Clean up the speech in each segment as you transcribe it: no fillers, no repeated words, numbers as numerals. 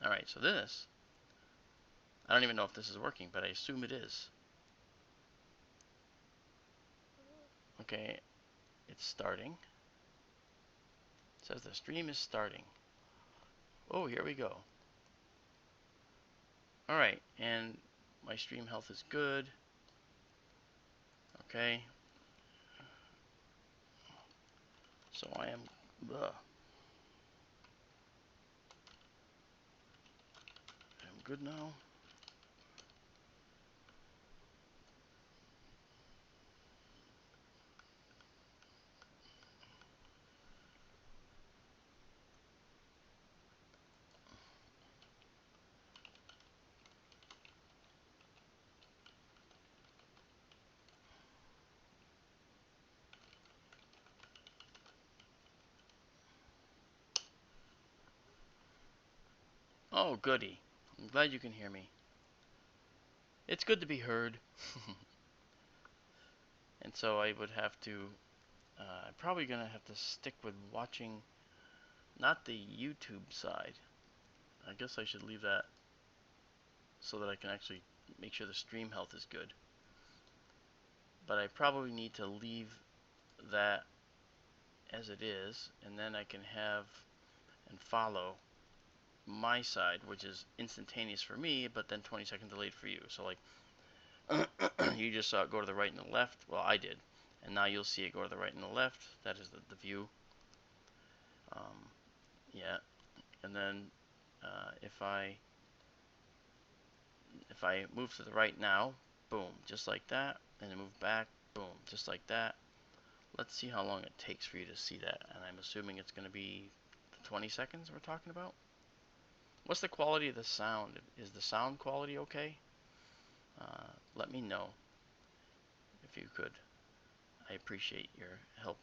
Alright, so this, I don't even know if this is working, but I assume it is. Okay, it's starting. It says the stream is starting. Oh, here we go. Alright, and my stream health is good. Okay. So I am... I'm good now. Oh, goody. I'm glad you can hear me. It's good to be heard. And so I would have to... I'm probably going to have to stick with watching, not the YouTube side. I guess I should leave that so that I can actually make sure the stream health is good. But I probably need to leave that as it is, and then I can have and follow my side, which is instantaneous for me, but then 20-second delayed for you. So like, you just saw it go to the right and the left. Well, I did. And now you'll see it go to the right and the left. That is the view. Yeah. And then if I move to the right now, boom, just like that, and then move back, boom, just like that. Let's see how long it takes for you to see that. And I'm assuming it's going to be the 20 seconds we're talking about. What's the quality of the sound? Is the sound quality okay? Let me know if you could. I appreciate your help.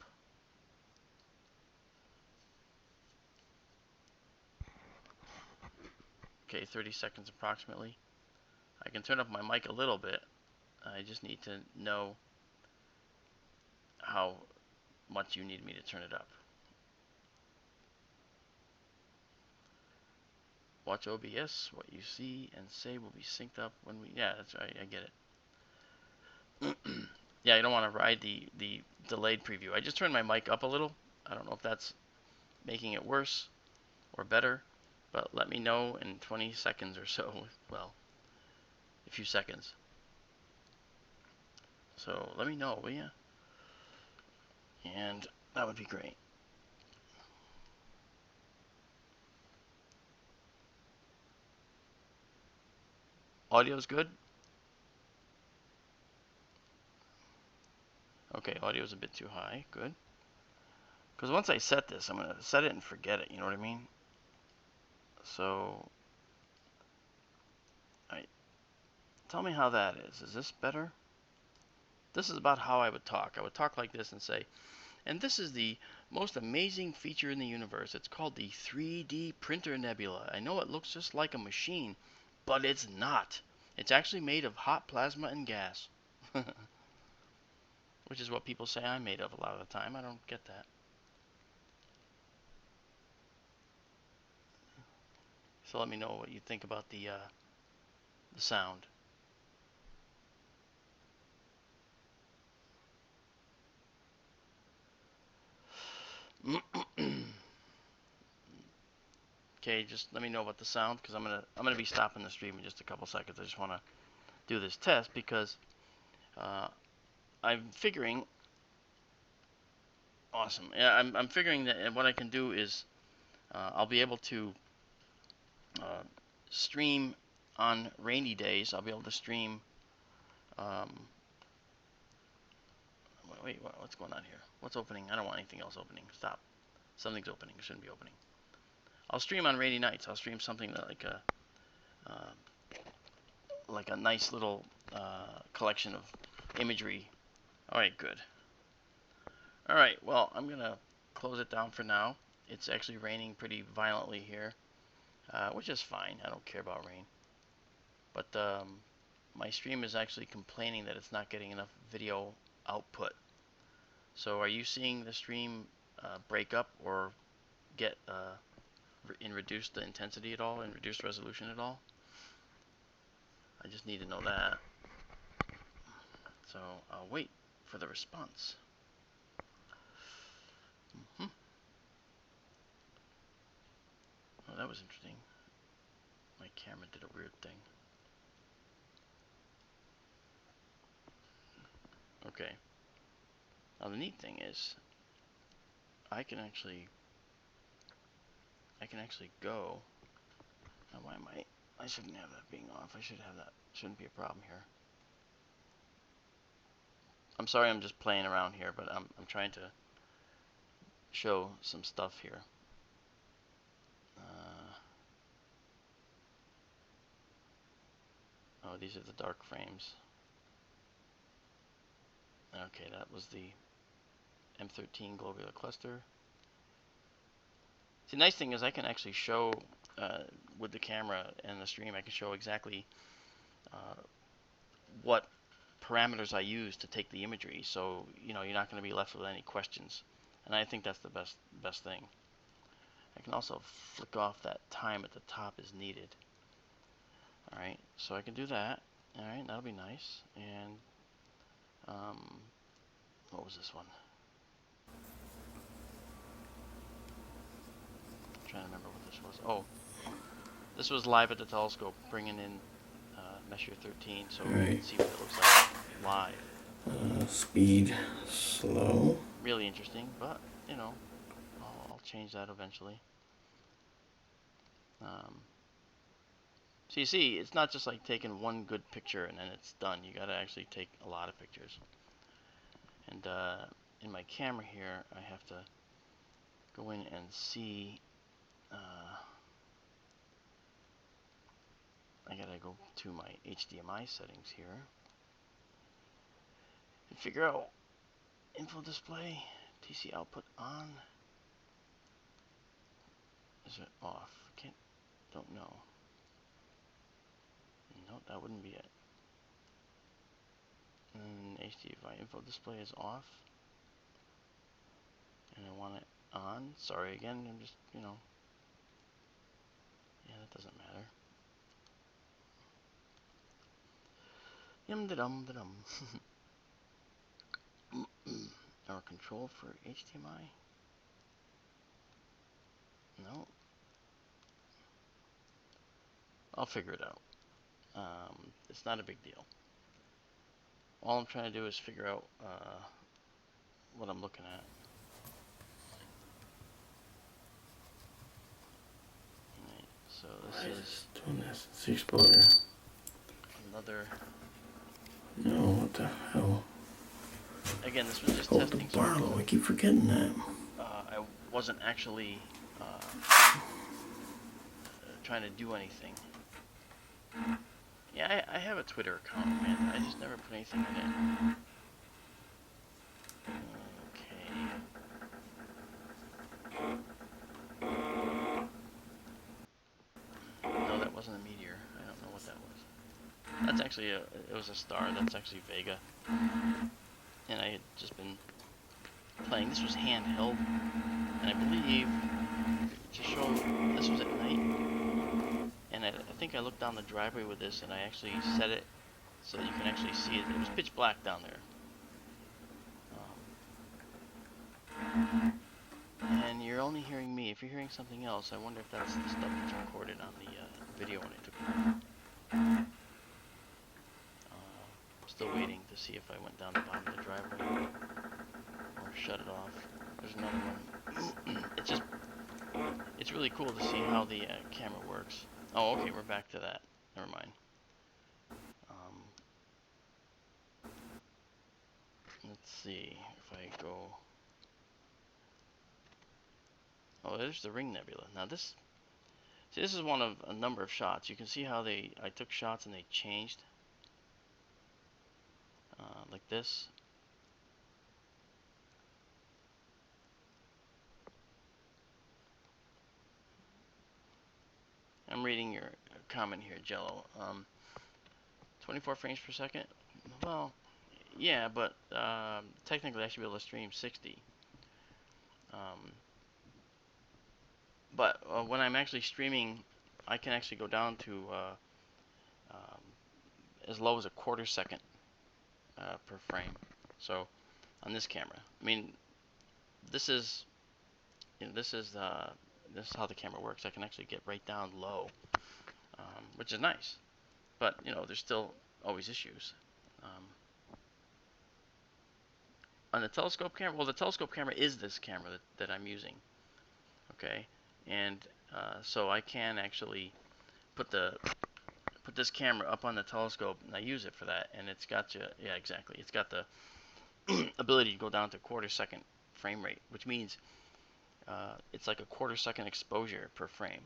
Okay, 30 seconds approximately. I can turn up my mic a little bit. I just need to know how much you need me to turn it up. Watch OBS. What you see and say will be synced up when we... Yeah, that's right. I get it. Yeah, you don't want to ride the delayed preview. I just turned my mic up a little. I don't know if that's making it worse or better, but let me know in 20 seconds or so. Well, a few seconds. So let me know, will ya? And that would be great. Audio's good? Okay, audio's a bit too high. Good. Because once I set this, I'm going to set it and forget it. You know what I mean? So, tell me how that is. Is this better? This is about how I would talk. I would talk like this and say, and this is the most amazing feature in the universe. It's called the 3D printer nebula. I know it looks just like a machine, but it's not. It's actually made of hot plasma and gas. Which is what people say I'm made of a lot of the time. I don't get that. So let me know what you think about the sound. Okay, just let me know about the sound, because I'm gonna be stopping the stream in just a couple seconds. I just want to do this test because I'm figuring. Awesome. Yeah, I'm figuring that what I can do is I'll be able to stream on rainy days. I'll be able to stream. Wait, what's going on here? What's opening? I don't want anything else opening. Stop. Something's opening. It shouldn't be opening. I'll stream on rainy nights. I'll stream something that like a nice little collection of imagery. All right, good. All right, well, I'm gonna close it down for now. It's actually raining pretty violently here, which is fine. I don't care about rain. But my stream is actually complaining that it's not getting enough video output. So are you seeing the stream break up or get reduce the intensity at all, and reduce resolution at all. I just need to know that. So I'll wait for the response. Oh, that was interesting. My camera did a weird thing. Okay. Now the neat thing is, I can actually go. Now why am I shouldn't have that being off. I should have that. Shouldn't be a problem here. I'm sorry, I'm just playing around here, but I'm trying to show some stuff here. Oh, these are the dark frames. Okay, that was the M13 globular cluster. See, the nice thing is I can actually show, with the camera and the stream, I can show exactly what parameters I use to take the imagery. So, you know, you're not going to be left with any questions. And I think that's the best thing. I can also flick off that time at the top as needed. Alright, so I can do that. Alright, that'll be nice. And, what was this one? I'm trying to remember what this was. Oh, this was live at the telescope, bringing in Messier 13, so we can see what it looks like live. Speed slow. Really interesting, but, you know, I'll change that eventually. So you see, it's not just like taking one good picture and then it's done. You gotta actually take a lot of pictures. And in my camera here, I have to go in and see. I gotta go to my HDMI settings here and figure out info display, TC output on. Is it off? Don't know. No, that wouldn't be it. And HDMI info display is off. And I want it on. Sorry again, I'm just, you know. Yeah, that doesn't matter. Yum-da-dum-da-dum. Our control for HDMI? No. I'll figure it out. It's not a big deal. All I'm trying to do is figure out what I'm looking at. Right, so this is doing this. It's the exposure. Another. No, what the hell? Again, this was just Oh, testing. the Barlow. I keep forgetting that. I wasn't actually trying to do anything. Yeah, I have a Twitter account, man. I just never put anything in it. Okay. No, that wasn't a meteor. I don't know what that was. That's actually it was a star. That's actually Vega. And I had just been playing. This was handheld, and I believe to show this was at night. And I think I looked down the driveway with this, and I actually set it so that you can actually see it. It was pitch black down there. And you're only hearing me. If you're hearing something else, I wonder if that's the stuff that's recorded on the video when I took it. Still waiting to see if I went down the bottom of the driveway or shut it off. There's another one. It's really cool to see how the camera works. Oh, okay, we're back to that. Never mind. Let's see if I go. Oh, there's the Ring Nebula. Now this is one of a number of shots. You can see how I took shots and they changed. Like this. I'm reading your comment here, Jello. 24 frames per second? Well, yeah, but technically I should be able to stream 60. But when I'm actually streaming, I can actually go down to um, as low as a quarter second per frame. So on this camera, I mean, this is this is this is how the camera works. I can actually get right down low, which is nice. But there's still always issues. Um, on the telescope camera, well, the telescope camera is this camera that I'm using. Okay, and so I can actually put the put this camera up on the telescope, and I use it for that. And it's got yeah, exactly. It's got the ability to go down to quarter second frame rate, which means it's like a quarter second exposure per frame.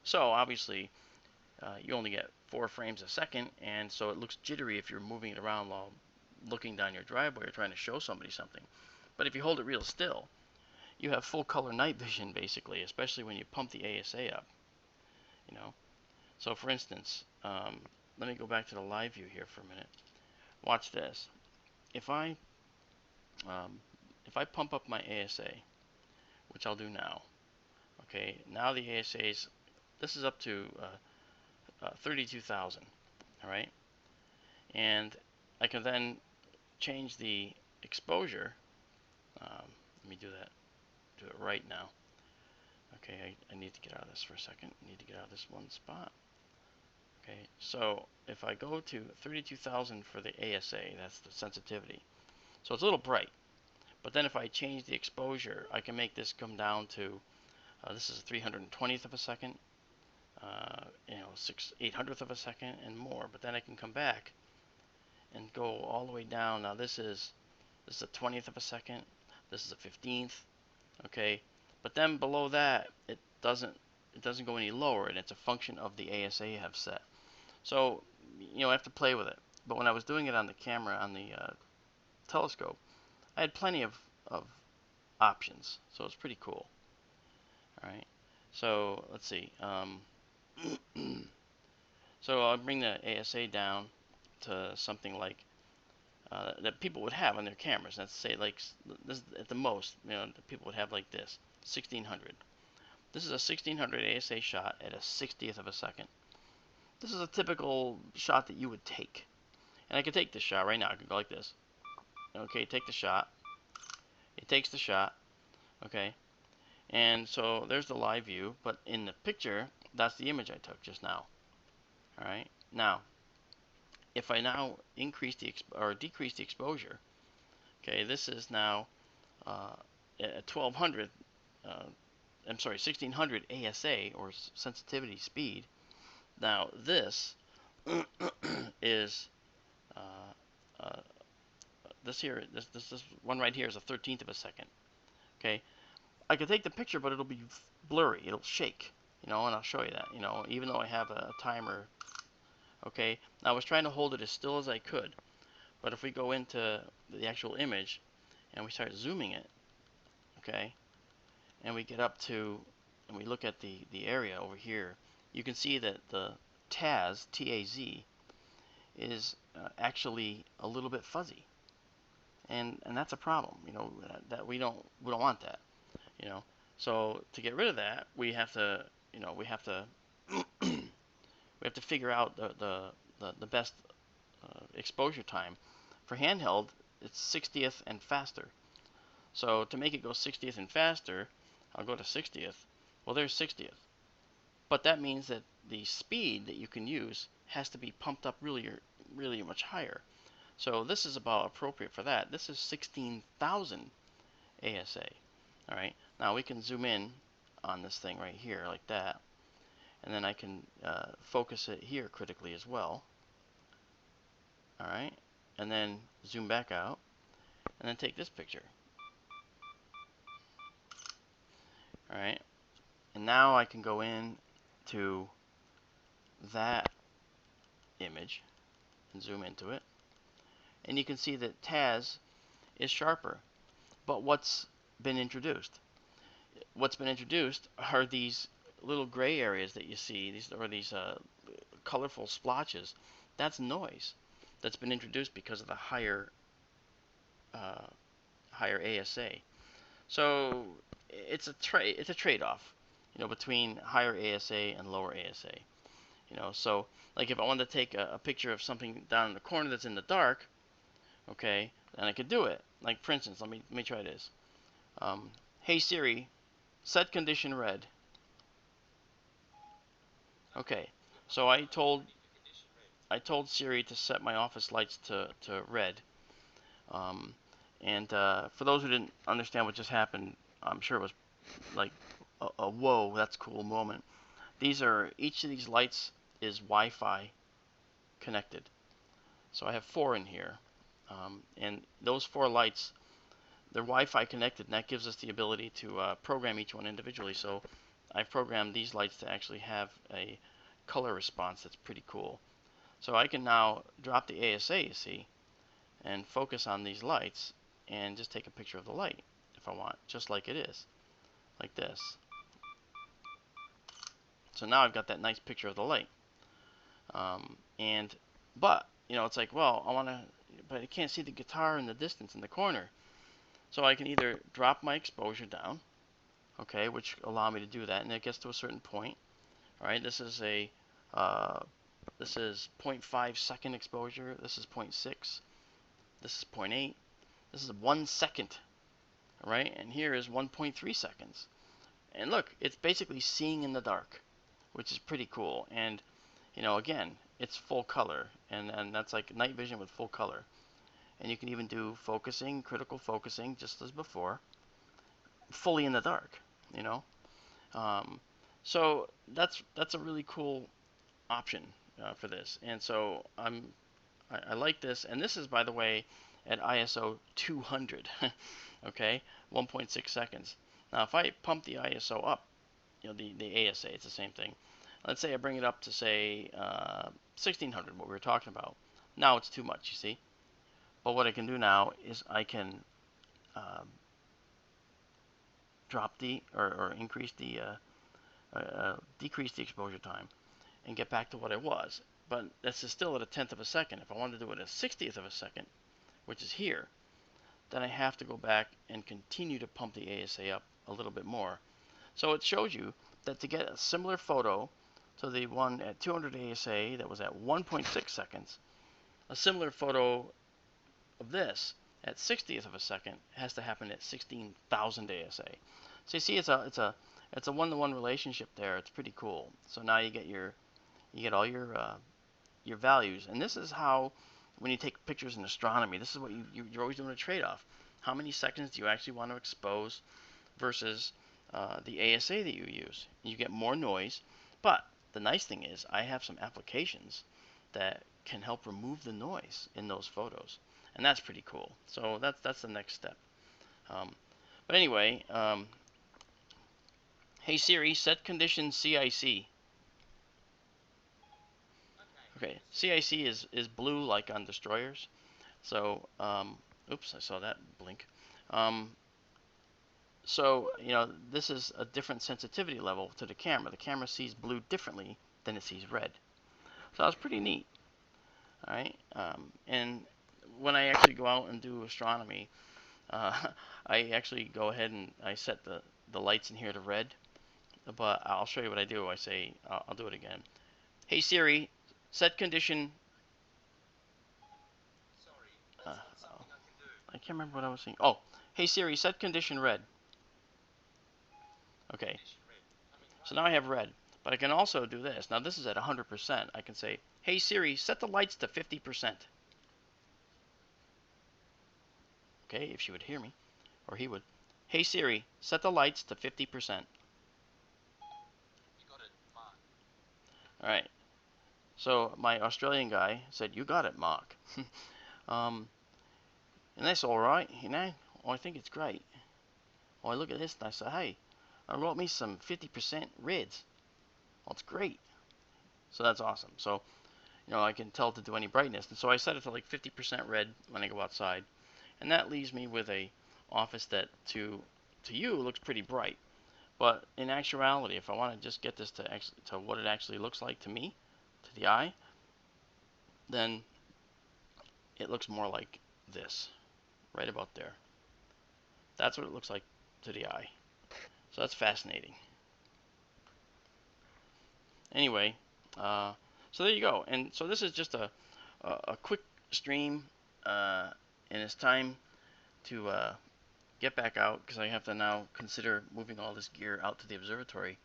So obviously, you only get 4 frames a second, and so it looks jittery if you're moving it around while looking down your driveway or trying to show somebody something. But if you hold it real still, you have full color night vision basically, especially when you pump the ASA up. You know. So for instance, let me go back to the live view here for a minute. Watch this. If I um, if I pump up my ASA, which I'll do now. Okay, now the ASA's, this is up to 32,000. All right, and I can then change the exposure. Let me do that. Do it right now. Okay, I need to get out of this for a second. I need to get out of this one spot. Okay, so if I go to 32,000 for the ASA, that's the sensitivity. So it's a little bright. But then if I change the exposure, I can make this come down to, this is a 320th of a second, 800th of a second and more. But then I can come back and go all the way down. Now this is a 20th of a second. This is a 15th. Okay, but then below that it doesn't go any lower, and it's a function of the ASA you have set. So I have to play with it. But when I was doing it on the camera on the telescope, I had plenty of options, so it's pretty cool. All right, so let's see. So I'll bring the ASA down to something like that people would have on their cameras. Let's say like this at the most, people would have like this, 1600. This is a 1600 ASA shot at a 60th of a second. This is a typical shot that you would take. And I could take this shot right now. I could go like this. Okay, take the shot. It takes the shot. Okay. And so there's the live view, but in the picture, that's the image I took just now. All right. Now, if I now increase or decrease the exposure, okay, this is now at 1200. I'm sorry, 1600 ASA or sensitivity speed. Now this is uh, uh, this one right here is a 13th of a second. Okay, I could take the picture, but it'll be blurry. It'll shake, and I'll show you that. Even though I have a timer. Okay, now I was trying to hold it as still as I could, but if we go into the actual image and we start zooming it, okay, and we get up to and we look at the area over here, you can see that the TAZ is actually a little bit fuzzy, and that's a problem. That we don't want that. So to get rid of that, we have to we have to we have to figure out the best exposure time. For handheld, it's 60th and faster. So to make it go 60th and faster, I'll go to 60th. Well, there's 60th. But that means that the speed that you can use has to be pumped up really much higher. So this is about appropriate for that. This is 16,000 ASA. All right. Now we can zoom in on this thing right here like that, and then I can focus it here critically as well. All right. And then zoom back out, and then take this picture. All right. And now I can go in to that image and zoom into it, and you can see that TAZ is sharper. But what's been introduced? What's been introduced are these little gray areas that you see, these colorful splotches. That's noise that's been introduced because of the higher ASA. So it's a trade-off. between higher ASA and lower ASA. So like if I wanted to take a picture of something down in the corner that's in the dark, okay, then I could do it. Like for instance, let me try this. Hey Siri, set condition red. Okay, so I told Siri to set my office lights to red. Um, and for those who didn't understand what just happened, I'm sure it was like a whoa, that's cool moment. Each of these lights is Wi-Fi connected. So I have 4 in here. And those 4 lights, they're Wi-Fi connected, and that gives us the ability to program each one individually. So I've programmed these lights to actually have a color response that's pretty cool. So I can now drop the ASA, you see, and focus on these lights and just take a picture of the light if I want, just like it is, like this. So now I've got that nice picture of the light. But it's like, well, but I can't see the guitar in the distance in the corner. So I can either drop my exposure down, okay, which allow me to do that, and it gets to a certain point. All right, this is 0.5 second exposure. This is 0.6. This is 0.8. This is 1 second. All right, and here is 1.3 seconds. And look, it's basically seeing in the dark, which is pretty cool. And again, it's full color, and that's like night vision with full color. And you can even do focusing, critical focusing, just as before, fully in the dark. You know, um, so that's a really cool option for this. And so I like this. And this is, by the way, at ISO 200. Okay, 1.6 seconds. Now, if I pump the ISO up, the ASA, it's the same thing. Let's say I bring it up to say 1600, what we were talking about. Now it's too much, you see. But what I can do now is I can um, drop or increase decrease the exposure time and get back to what I was. But this is still at a tenth of a second. If I wanted to do it at a 60th of a second, which is here, then I have to go back and continue to pump the ASA up a little bit more. So it shows you that to get a similar photo to the one at 200 ASA that was at 1.6 seconds, a similar photo of this at 60th of a second has to happen at 16,000 ASA. So you see, it's a one-to-one relationship there. It's pretty cool. So now you get all your values, and this is how, when you take pictures in astronomy, this is what you're always doing a trade-off. How many seconds do you actually want to expose versus the ASA that you use? You get more noise, but the nice thing is I have some applications that can help remove the noise in those photos, and that's pretty cool. So that's the next step. But anyway, hey Siri, set condition CIC. Okay, CIC is blue like on destroyers. So, oops, I saw that blink. Um, so, this is a different sensitivity level to the camera. The camera sees blue differently than it sees red. So that was pretty neat. All right. And when I actually go out and do astronomy, uh, I actually go ahead and I set the lights in here to red. But I'll show you what I do. I say, I'll do it again. Hey Siri, set condition. Uh, I can't remember what I was saying. Oh, hey Siri, set condition red. Okay, so now I have red, but I can also do this. Now this is at 100%. I can say, hey Siri, set the lights to 50%. Okay, if she would hear me, or he would. Hey Siri, set the lights to 50%. All right, so my Australian guy said, you got it, Mark. um, and that's all right, Oh, I think it's great. Oh, I look at this and I say, hey, I wrote me some 50% reds. Well, it's great. So that's awesome. So I can tell it to do any brightness. And so I set it to like 50% red when I go outside. And that leaves me with a office that to you looks pretty bright. But in actuality, if I want to just get this to what it actually looks like to me, to the eye, then it looks more like this, right about there. That's what it looks like to the eye. So that's fascinating. Anyway, so there you go. And so this is just a quick stream, and it's time to get back out because I have to now consider moving all this gear out to the observatory,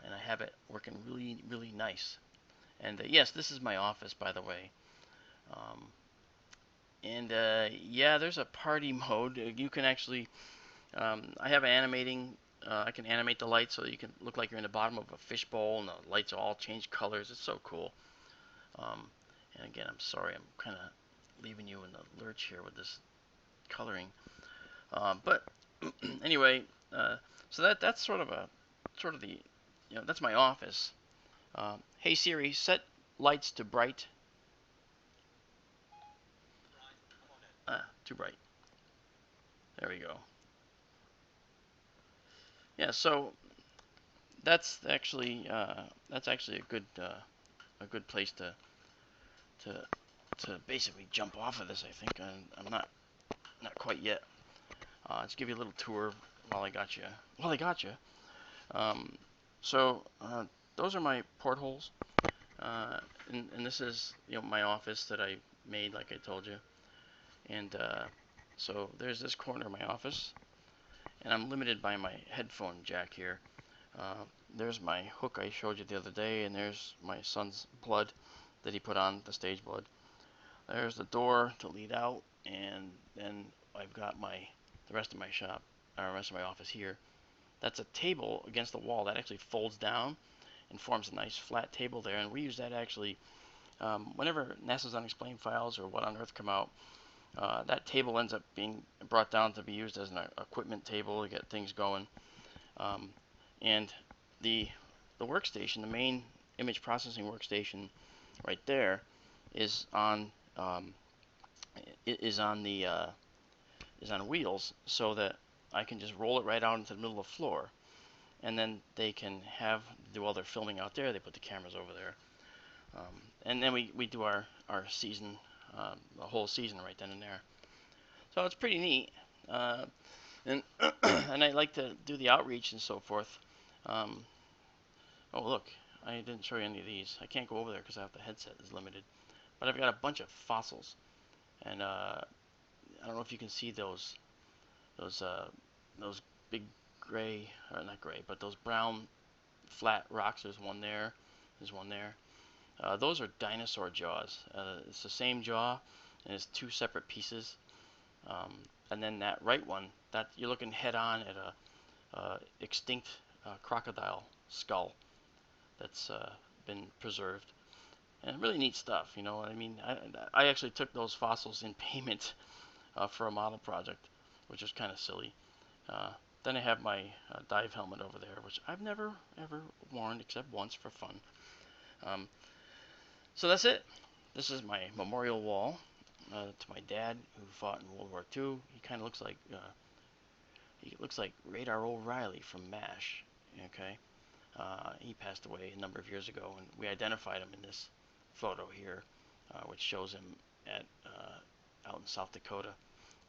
and I have it working really, really nice. And yes, this is my office, by the way. Um, and yeah, there's a party mode. You can actually, I have animating. I can animate the lights so you can look like you're in the bottom of a fishbowl, and the lights all change colors. It's so cool. Um, and again, I'm sorry, I'm kind of leaving you in the lurch here with this coloring. But anyway, so that's sort of the, that's my office. Hey Siri, set lights to bright. Too bright. There we go. Yeah, so that's actually a good place to to basically jump off of this. I think I'm not quite yet. Let's give you a little tour while I got you. While I got you. Um, so those are my portholes, and this is my office that I made, like I told you. And so there's this corner of my office, and I'm limited by my headphone jack here. Uh, there's my hook I showed you the other day, and there's my son's blood that he put on, the stage blood. There's the door to lead out, and then I've got the rest of my shop, or the rest of my office here. That's a table against the wall that actually folds down and forms a nice flat table there, and we use that actually whenever NASA's unexplained files or What on Earth come out. That table ends up being brought down to be used as an equipment table to get things going. Um, and the workstation, the main image processing workstation, right there, is on um, is on the is on wheels, so that I can just roll it right out into the middle of the floor, and then they can do all their filming out there. They put the cameras over there, and then we do our season, the whole season right then and there. So it's pretty neat, and and I like to do the outreach and so forth. Um, oh look, I didn't show you any of these. I can't go over there because the headset is limited. But I've got a bunch of fossils, and I don't know if you can see those uh, those big gray, or not gray, but those brown flat rocks. There's one there. There's one there. Those are dinosaur jaws. It's the same jaw, and it's two separate pieces. Um, and then that right one, that you're looking head on at a extinct crocodile skull that's been preserved. And really neat stuff, you know. I mean, I actually took those fossils in payment for a model project, which is kind of silly. Uh, then I have my dive helmet over there, which I've never ever worn except once for fun. Um, so that's it. This is my memorial wall to my dad, who fought in World War II. He looks like Radar O'Reilly from MASH. Okay, he passed away a number of years ago, and we identified him in this photo here, which shows him at out in South Dakota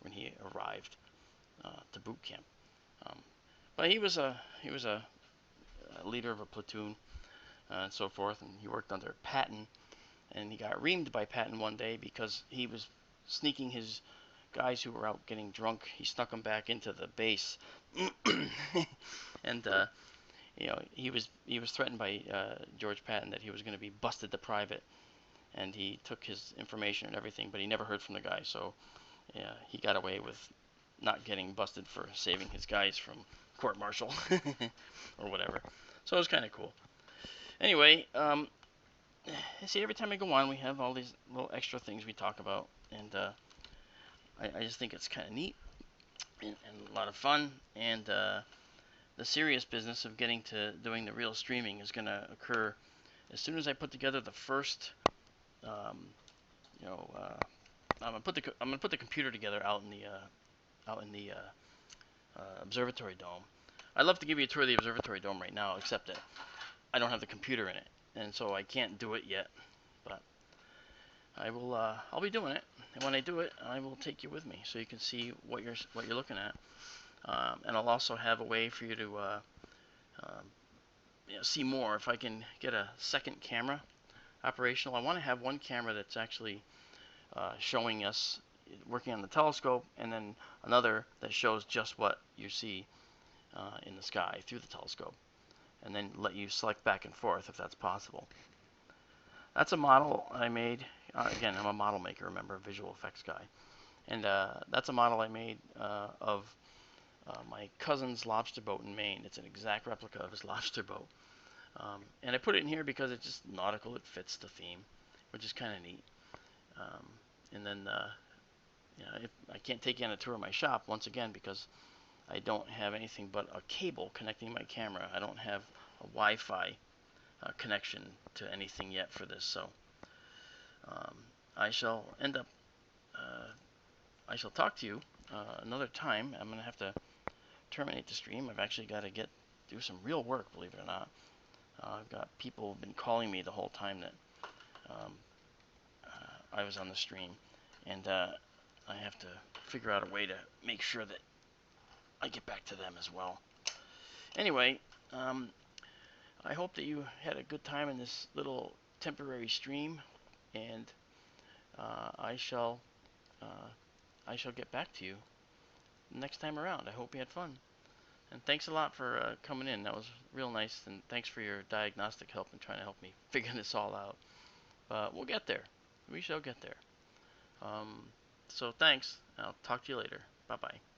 when he arrived to boot camp. Um, but he was a leader of a platoon and so forth, and he worked under Patton, and he got reamed by Patton one day because he was sneaking his guys who were out getting drunk. He snuck them back into the base, and he was threatened by George Patton that he was going to be busted to private, and he took his information and everything, but he never heard from the guy. So yeah, he got away with not getting busted for saving his guys from court martial or whatever. So it was kind of cool. Anyway, see, every time I go on, we have all these little extra things we talk about, and I just think it's kind of neat and a lot of fun. And the serious business of getting to doing the real streaming is going to occur as soon as I put together the first, um, you know, I'm gonna put the computer together out in the observatory dome. I'd love to give you a tour of the observatory dome right now, except that I don't have the computer in it, and so I can't do it yet. But I will. I'll be doing it, and when I do it, I will take you with me so you can see what you're looking at. And I'll also have a way for you to see more if I can get a second camera operational. I want to have one camera that's actually showing us working on the telescope, and then another that shows just what you see in the sky through the telescope, and then let you select back and forth if that's possible. That's a model I made. Again, I'm a model maker, remember, a visual effects guy. And that's a model I made of my cousin's lobster boat in Maine. It's an exact replica of his lobster boat. And I put it in here because it's just nautical. It fits the theme, which is kind of neat. And then, if I can't take you on a tour of my shop once again because I don't have anything but a cable connecting my camera. I don't have a Wi-Fi connection to anything yet for this, so um, I shall end up. I shall talk to you another time. I'm gonna have to terminate the stream. I've actually got to do some real work, believe it or not. I've got people who've been calling me the whole time that um, I was on the stream, and I have to figure out a way to make sure that I get back to them as well. Anyway, I hope that you had a good time in this little temporary stream, and I shall uh, get back to you next time around. I hope you had fun. And thanks a lot for coming in. That was real nice. And thanks for your diagnostic help and trying to help me figure this all out. But we'll get there. We shall get there. So thanks. I'll talk to you later. Bye bye.